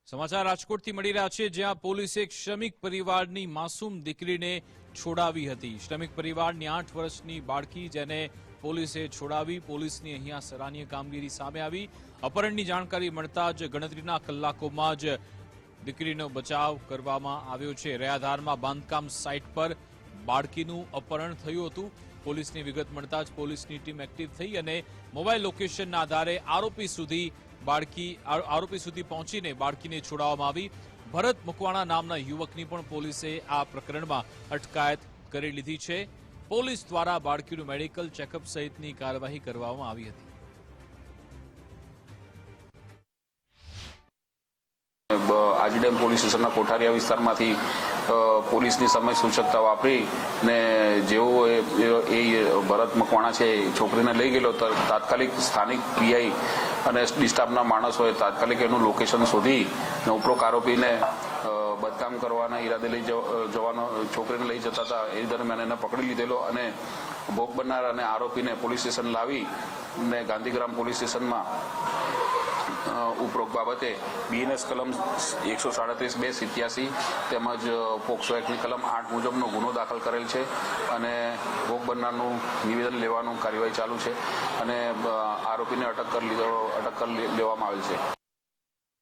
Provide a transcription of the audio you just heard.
સમાચાર રાજકોટથી મળી રહ્યા છે, જ્યાં પોલીસે એક શ્રમિક પરિવારની માસૂમ દીકરીને છોડાવી હતી। શ્રમિક પરિવારની 8 વર્ષની બાળકી, જેને પોલીસે છોડાવી। પોલીસની અહીંયા સરાહનીય કામગીરી સામે આવી। અપહરણની જાણકારી મળતા જ ગણતરીના કલાકોમાં જ દીકરીનો બચાવ કરવામાં આવ્યો છે। રયાધારમાં બાંધકામ સાઇટ પર બાળકીનું અપહરણ થયું હતું। પોલીસની વિગત મળતા જ પોલીસની ટીમ એક્ટિવ થઈ અને મોબાઈલ લોકેશનના આધારે આરોપી સુધી પહોંચીને બાળકીને છોડાવવામાં આવી। ભરત મકવાણા નામના યુવકની પણ પોલીસે આ પ્રકરણમાં અટકાયત કરી લીધી છે। પોલીસ દ્વારા બાળકીનું મેડિકલ ચેકઅપ સહિતની કાર્યવાહી કરવામાં આવી હતી। આજીડેમ પોલીસ સ્ટેશનના કોઠારિયા વિસ્તારમાંથી પોલીસની સમય સૂચકતા વાપરી ને જેવો એ ભરત મકવાણા છે છોકરીને લઈ ગયેલો, તાત્કાલિક સ્થાનિક પીઆઈ અને ડિસ્ટાફના માણસોએ તાત્કાલિક એનું લોકેશન શોધી ને ઉપરોક્ત આરોપીને બદકામ કરવાના ઈરાદે લઈ જવાનો છોકરીને લઈ જતા હતા। એ દરમિયાન એને પકડી લીધેલો અને ભોગ બનનાર અને આરોપીને પોલીસ સ્ટેશન લાવી ને ગાંધીગ્રામ પોલીસ સ્ટેશનમાં ઉપરોક્ત બાબતે બીએનએસ કલમ 137(2) તેમજ પોક્સો એક્ટની કલમ 8 મુજબનો ગુનો દાખલ કરેલ છે અને ભોગ બનનારનું નિવેદન લેવાનું કાર્યવાહી ચાલુ છે અને આરોપીને અટક કરી લેવામાં આવેલ છે।